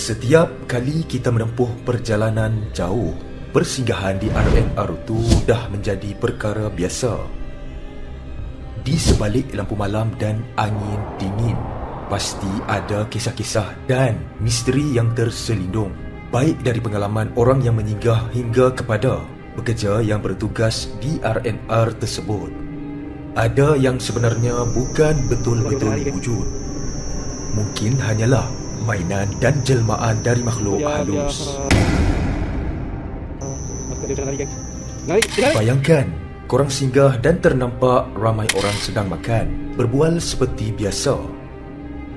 Setiap kali kita menempuh perjalanan jauh, persinggahan di RNR itu dah menjadi perkara biasa. Di sebalik lampu malam dan angin dingin, pasti ada kisah-kisah dan misteri yang terselindung, baik dari pengalaman orang yang menyinggah hingga kepada pekerja yang bertugas di RNR tersebut. Ada yang sebenarnya bukan betul-betul wujud. Mungkin hanyalah mainan dan jelmaan dari makhluk halus. Bayangkan, korang singgah dan ternampak ramai orang sedang makan, berbual seperti biasa.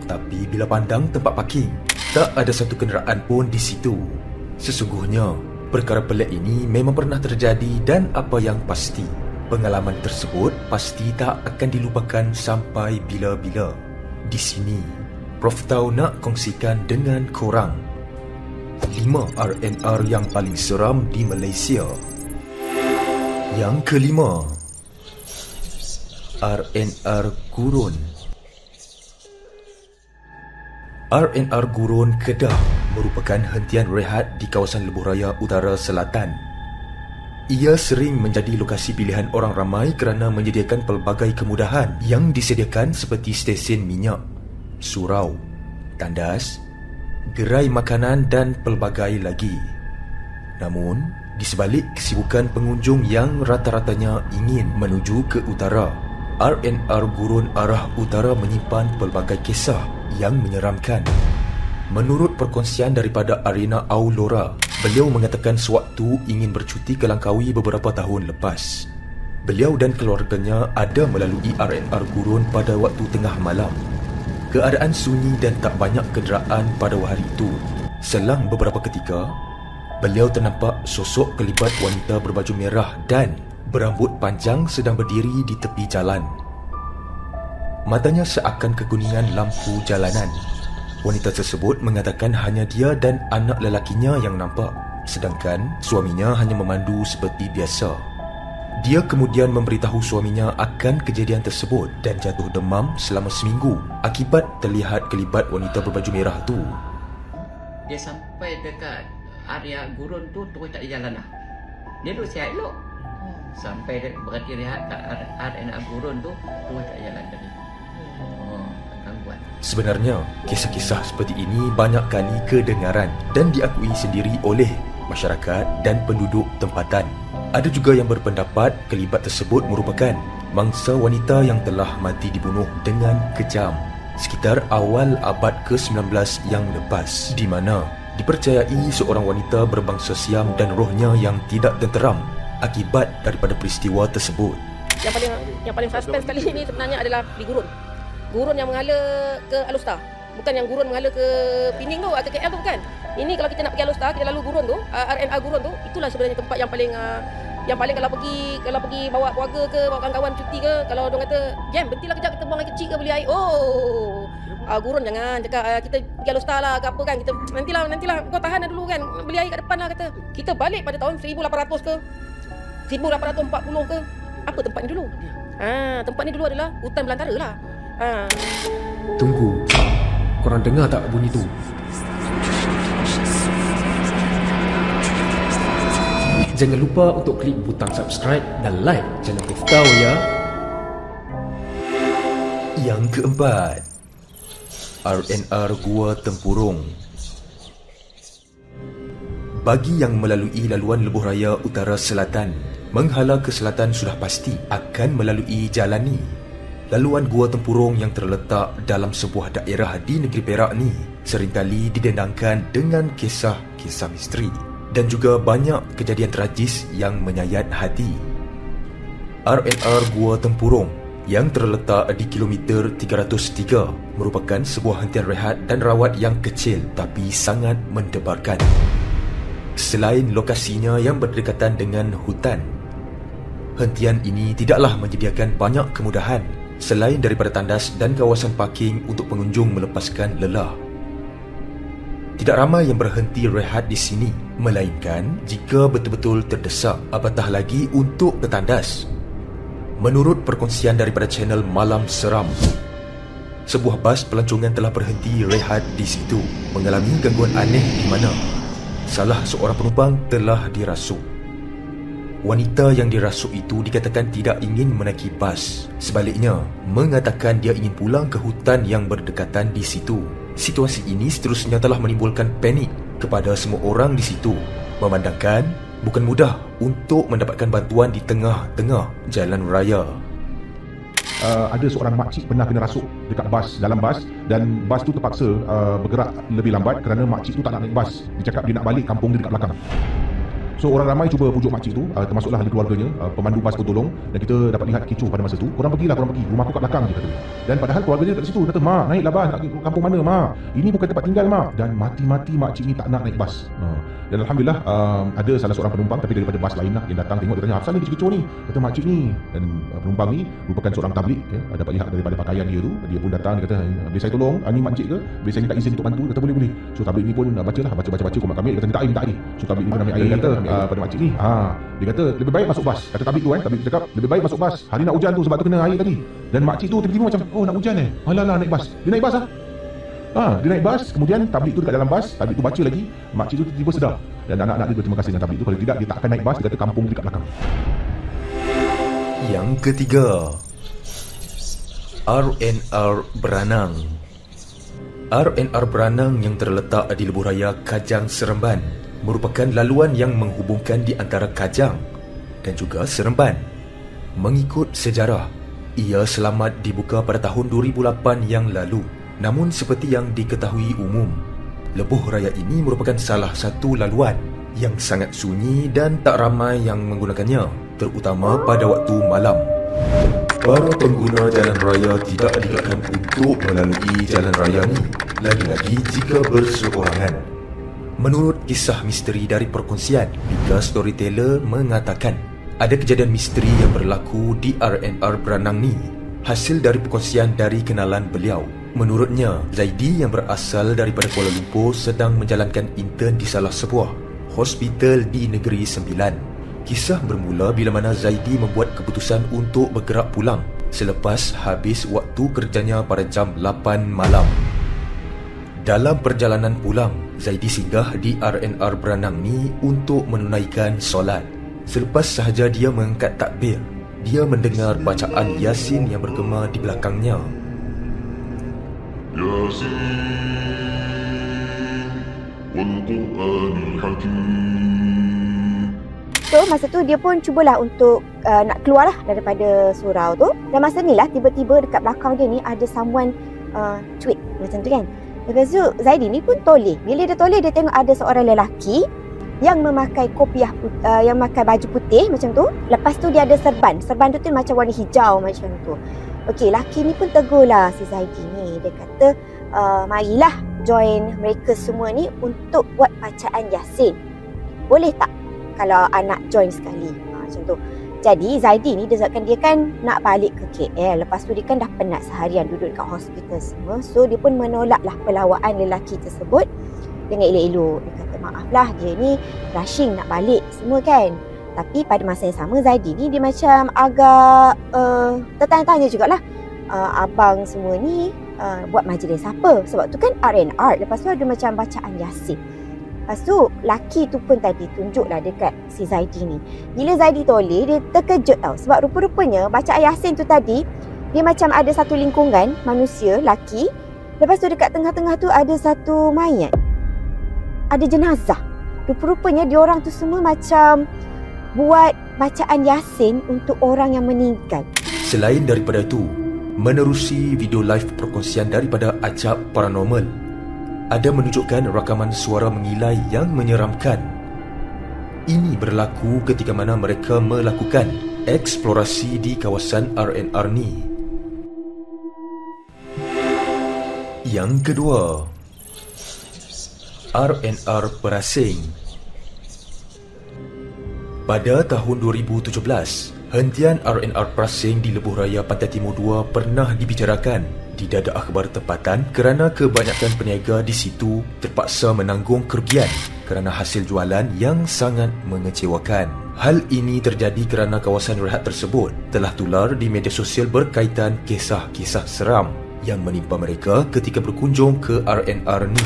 Tapi bila pandang tempat parking, tak ada satu kenderaan pun di situ. Sesungguhnya, perkara pelik ini memang pernah terjadi dan apa yang pasti, pengalaman tersebut pasti tak akan dilupakan sampai bila-bila. Di sini, Prof Tau nak kongsikan dengan korang 5 RNR yang paling seram di Malaysia. Yang kelima, RNR Gurun. RNR Gurun Kedah merupakan hentian rehat di kawasan Lebuhraya Utara Selatan. Ia sering menjadi lokasi pilihan orang ramai kerana menyediakan pelbagai kemudahan yang disediakan seperti stesen minyak, surau, tandas, gerai makanan dan pelbagai lagi. Namun, di sebalik kesibukan pengunjung yang rata-ratanya ingin menuju ke utara, RNR Gurun arah utara menyimpan pelbagai kisah yang menyeramkan. Menurut perkongsian daripada Arena Aulora, beliau mengatakan sewaktu ingin bercuti ke Langkawi beberapa tahun lepas, beliau dan keluarganya ada melalui RNR Gurun pada waktu tengah malam. Keadaan sunyi dan tak banyak kenderaan pada hari itu. Selang beberapa ketika, beliau ternampak sosok kelibat wanita berbaju merah dan berambut panjang sedang berdiri di tepi jalan. Matanya seakan kekuningan lampu jalanan. Wanita tersebut mengatakan hanya dia dan anak lelakinya yang nampak, sedangkan suaminya hanya memandu seperti biasa. Dia kemudian memberitahu suaminya akan kejadian tersebut dan jatuh demam selama seminggu akibat terlihat kelibat wanita berbaju merah tu. Dia sampai dekat area Gurun tu terus tak jalan lah. Dia duduk sihat elok. Sampai berhenti rehat kat RNR Gurun tu terus tak jalan tadi. Gangguan. Sebenarnya, kisah-kisah seperti ini banyak kali kedengaran dan diakui sendiri oleh masyarakat dan penduduk tempatan. Ada juga yang berpendapat kelibat tersebut merupakan mangsa wanita yang telah mati dibunuh dengan kejam sekitar awal abad ke-19 yang lepas, di mana dipercayai seorang wanita berbangsa Siam dan rohnya yang tidak tenteram akibat daripada peristiwa tersebut. Yang paling suspense kali ini sebenarnya adalah di Gurun. Gurun yang mengalir ke Alustar. Bukan yang Gurun mengalir ke Pening tu atau KL tu, bukan. Ini kalau kita nak pergi Alustar, kita lalu Gurun tu, RNR Gurun tu, itulah sebenarnya tempat yang paling kalau pergi bawa keluarga ke, bawa kawan-kawan cuti ke, kalau orang kata, "Jam, berhentilah kejap, kita buang air kecil ke beli air." Gurun jangan cakap kita pergi Alustar lah ke apa kan. Kita nantilah kau tahan dulu kan, beli air kat depan lah kata. Kita balik pada tahun 1800 ke 1840 ke. Apa tempat ni dulu? Tempat ni dulu adalah hutan belantara lah. Tunggu, korang dengar tak bunyi tu? Jangan lupa untuk klik butang subscribe dan like channel Prof Tau ya. Yang keempat, RNR Gua Tempurung. Bagi yang melalui laluan Lebuhraya Utara Selatan, menghala ke selatan sudah pasti akan melalui jalan ni. Laluan Gua Tempurung yang terletak dalam sebuah daerah di negeri Perak ni seringkali didendangkan dengan kisah-kisah misteri dan juga banyak kejadian tragis yang menyayat hati. RNR Gua Tempurung yang terletak di kilometer 303 merupakan sebuah hentian rehat dan rawat yang kecil tapi sangat mendebarkan. Selain lokasinya yang berdekatan dengan hutan, hentian ini tidaklah menyediakan banyak kemudahan selain daripada tandas dan kawasan parking untuk pengunjung melepaskan lelah. Tidak ramai yang berhenti rehat di sini, melainkan jika betul-betul terdesak, apatah lagi untuk ke tandas. Menurut perkongsian daripada channel Malam Seram, sebuah bas pelancongan telah berhenti rehat di situ, mengalami gangguan aneh di mana salah seorang penumpang telah dirasuk. Wanita yang dirasuk itu dikatakan tidak ingin menaiki bas. Sebaliknya, mengatakan dia ingin pulang ke hutan yang berdekatan di situ. Situasi ini seterusnya telah menimbulkan panik kepada semua orang di situ, memandangkan bukan mudah untuk mendapatkan bantuan di tengah-tengah jalan raya. Ada seorang makcik pernah kena rasuk dekat bas, dalam bas, dan bas tu terpaksa bergerak lebih lambat kerana makcik tu tak nak naik bas. Dia cakap dia nak balik kampung dia dekat belakang. So orang ramai cuba pujuk makcik tu, termasuklah ahli keluarganya, pemandu bas pun tolong, dan kita dapat lihat kecoh pada masa tu. Korang pergi, rumah aku kat belakang je kata dia. Dan padahal keluarga dia dekat situ, kata, mak naiklah bas, nak kampung mana mak, ini bukan tempat tinggal mak. Dan mati-mati makcik ni tak nak naik bas. Dan Alhamdulillah ada salah seorang penumpang tapi daripada bas lain lah yang datang tengok, dia tanya, apa ni kecoh ni, kata makcik ni. Dan penumpang ni merupakan seorang tablik, dapat lihat daripada pakaian dia tu. Dia pun datang, dia kata, boleh saya tolong, ni makcik ke, boleh saya minta izin untuk bantu, kata boleh. So tablik ni pun baca komat kami, dia kata minta air. So tablik ni pun ambil air, kata pada makcik ni, dia kata lebih baik masuk bas. Kata tablik tu tablik tu cakap lebih baik masuk bas, hari nak hujan tu sebab tu kena air tadi. Dan makcik tu tiba-tiba macam, oh nak hujan alah naik bas. Dia naik bas dia naik bas. Kemudian tablik tu dekat dalam bas, tablik tu baca lagi, makcik tu tiba-tiba sedar. Dan anak-anak dia berterima kasih dengan tablik tu. Kalau tidak, dia tak akan naik bas. Dia kata kampung dekat belakang. Yang ketiga, RNR Beranang. RNR Beranang yang terletak di lebuhraya Kajang Seremban merupakan laluan yang menghubungkan di antara Kajang dan juga Seremban. Mengikut sejarah, ia selamat dibuka pada tahun 2008 yang lalu. Namun seperti yang diketahui umum, lebuh raya ini merupakan salah satu laluan yang sangat sunyi dan tak ramai yang menggunakannya, terutama pada waktu malam. Para pengguna jalan raya tidak digalakkan untuk melalui jalan raya ni, lagi-lagi jika berseorangan. Menurut kisah misteri dari perkongsian, Bika Storyteller mengatakan ada kejadian misteri yang berlaku di RNR Beranang ni, hasil dari perkongsian dari kenalan beliau. Menurutnya, Zaidi yang berasal daripada Kuala Lumpur sedang menjalankan intern di salah sebuah hospital di Negeri Sembilan. Kisah bermula bila mana Zaidi membuat keputusan untuk bergerak pulang selepas habis waktu kerjanya pada jam 8 malam. Dalam perjalanan pulang, Zaidi singgah di RNR Beranang ni untuk menunaikan solat. Selepas sahaja dia mengangkat takbir, dia mendengar bacaan Yasin yang bergema di belakangnya. Yasin wal Qur'anil Hakim. So masa tu dia pun cubalah untuk nak keluar lah daripada surau tu. Dan masa ni lah tiba-tiba dekat belakang dia ni ada someone cuit macam tu kan. Lepas tu Zaidi ni pun toleh. Bila dia toleh, dia tengok ada seorang lelaki yang memakai kopiah yang memakai baju putih macam tu. Lepas tu dia ada serban. Serban tu macam warna hijau macam tu. Okey, lelaki ni pun tegurlah si Zaidi ni. Dia kata, marilah join mereka semua ni untuk buat bacaan Yasin. Boleh tak kalau anak join sekali? Macam tu. Jadi Zaidi ni sebabkan dia kan nak balik ke KL. Lepas tu dia kan dah penat seharian duduk dekat hospital semua. So dia pun menolaklah pelawaan lelaki tersebut dengan elok-elok. Dia kata maaflah, dia ni rushing nak balik semua kan. Tapi pada masa yang sama Zaidi ni dia macam agak tertanya-tanya jugalah, abang semua ni buat majlis apa? Sebab tu kan RNR. Lepas tu ada macam bacaan Yasin. Lepas tu laki tu pun tadi tunjuklah dekat si Zaidi ni. Bila Zaidi toleh, dia terkejut tau. Sebab rupa-rupanya bacaan Yasin tu tadi, dia macam ada satu lingkungan manusia, laki. Lepas tu dekat tengah-tengah tu ada satu mayat. Ada jenazah. Rupa-rupanya diorang tu semua macam buat bacaan Yasin untuk orang yang meninggal. Selain daripada itu, menerusi video live perkongsian daripada Acap Paranormal, ada menunjukkan rakaman suara mengilai yang menyeramkan. Ini berlaku ketika mana mereka melakukan eksplorasi di kawasan RNR ni. Yang kedua, RNR Berasing. Pada tahun 2017, hentian RNR Prasing di Lebuhraya Pantai Timur 2 pernah dibicarakan di dada akhbar tempatan kerana kebanyakan peniaga di situ terpaksa menanggung kerugian kerana hasil jualan yang sangat mengecewakan. Hal ini terjadi kerana kawasan rehat tersebut telah tular di media sosial berkaitan kisah-kisah seram yang menimpa mereka ketika berkunjung ke RNR ni.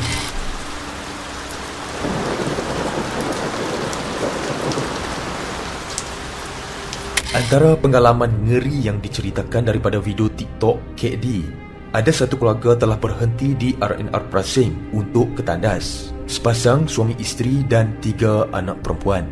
Antara pengalaman ngeri yang diceritakan daripada video TikTok KD, ada satu keluarga telah berhenti di RNR Prasing untuk ke tandas. Sepasang suami isteri dan 3 anak perempuan.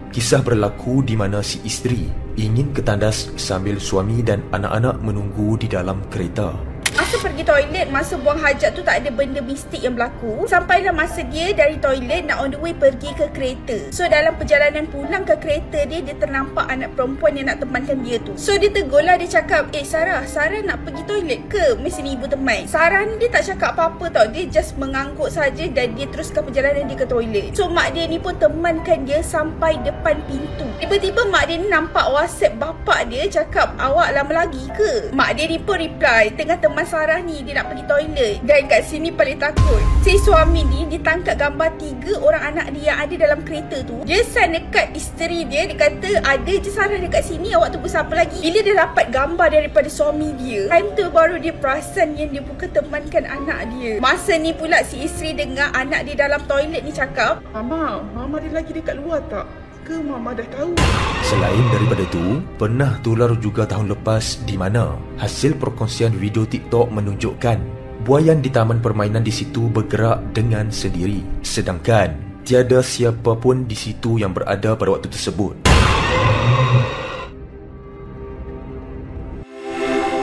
Kisah berlaku di mana si isteri ingin ke tandas sambil suami dan anak-anak menunggu di dalam kereta. Masa pergi toilet, masa buang hajat tu tak ada benda mistik yang berlaku. Sampailah masa dia dari toilet nak on the way pergi ke kereta. So dalam perjalanan pulang ke kereta dia ternampak anak perempuan yang nak temankan dia tu. So dia tegur lah, dia cakap, Sarah nak pergi toilet ke? Mesti ni ibu teman. Sarah ni dia tak cakap apa-apa tau. Dia just mengangguk saja dan dia teruskan perjalanan dia ke toilet. So mak dia ni pun temankan dia sampai depan pintu. Tiba-tiba mak dia ni nampak WhatsApp bapak dia cakap, awak lama lagi ke? Mak dia ni pun reply, tengah teman Sarah ni, dia nak pergi toilet. Dan kat sini paling takut, si suami ni ditangkap gambar 3 orang anak dia yang ada dalam kereta tu. Dia send dekat isteri dia, dia kata ada je Sarah dekat sini, awak tunggu siapa lagi. Bila dia dapat gambar daripada suami dia, time tu baru dia perasan yang dia bukan temankan anak dia. Masa ni pula si isteri dengar anak dia dalam toilet ni cakap, Mama dia lagi dekat luar tak? Ke Mama dah tahu? Selain daripada itu, pernah tular juga tahun lepas di mana hasil perkongsian video TikTok menunjukkan buaian di taman permainan di situ bergerak dengan sendiri, sedangkan tiada siapa pun di situ yang berada pada waktu tersebut.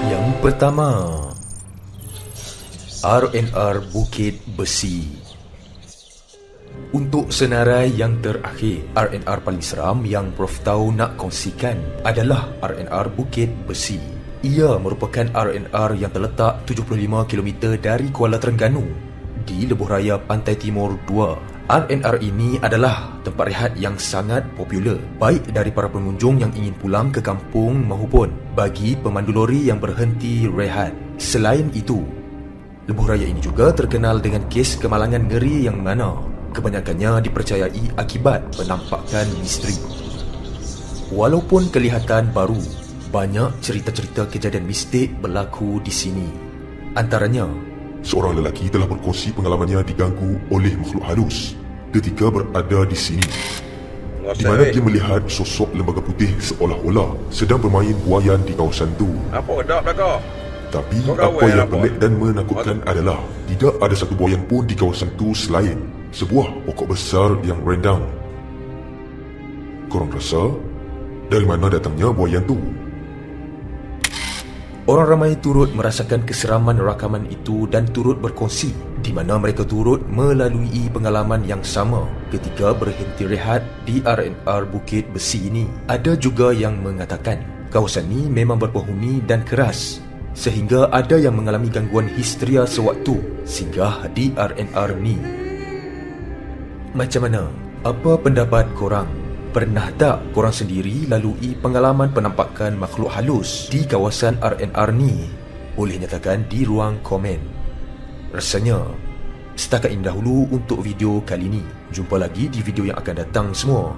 Yang pertama, RNR Bukit Besi. Untuk senarai yang terakhir, RNR paling seram yang Prof Tau nak kongsikan adalah RNR Bukit Besi. Ia merupakan RNR yang terletak 75 km dari Kuala Terengganu di Lebuh Raya Pantai Timur 2. RNR ini adalah tempat rehat yang sangat popular, baik dari para pengunjung yang ingin pulang ke kampung maupun bagi pemandu lori yang berhenti rehat. Selain itu, Lebuh Raya ini juga terkenal dengan kes kemalangan ngeri yang mana kebanyakannya dipercayai akibat penampakan misteri. Walaupun kelihatan baru, banyak cerita-cerita kejadian mistik berlaku di sini. Antaranya, seorang lelaki telah berkongsi pengalamannya diganggu oleh makhluk halus ketika berada di sini, di mana dia melihat sosok lembaga putih seolah-olah sedang bermain buaian di kawasan tu. Apa dak belakang? Tapi apa yang pelik dan menakutkan adalah tidak ada satu buaian pun di kawasan tu selain sebuah pokok besar yang rendang. Korang rasa dari mana datangnya buaian tu? orang ramai turut merasakan keseraman rakaman itu dan turut berkongsi di mana mereka turut melalui pengalaman yang sama ketika berhenti rehat di RNR Bukit Besi ini. Ada juga yang mengatakan kawasan ini memang berpenghuni dan keras sehingga ada yang mengalami gangguan histeria sewaktu singgah di RNR ni. Macam mana? Apa pendapat korang? Pernah tak korang sendiri lalui pengalaman penampakan makhluk halus di kawasan RNR ni? Boleh nyatakan di ruang komen. Rasanya setakat ini dahulu untuk video kali ini. Jumpa lagi di video yang akan datang semua.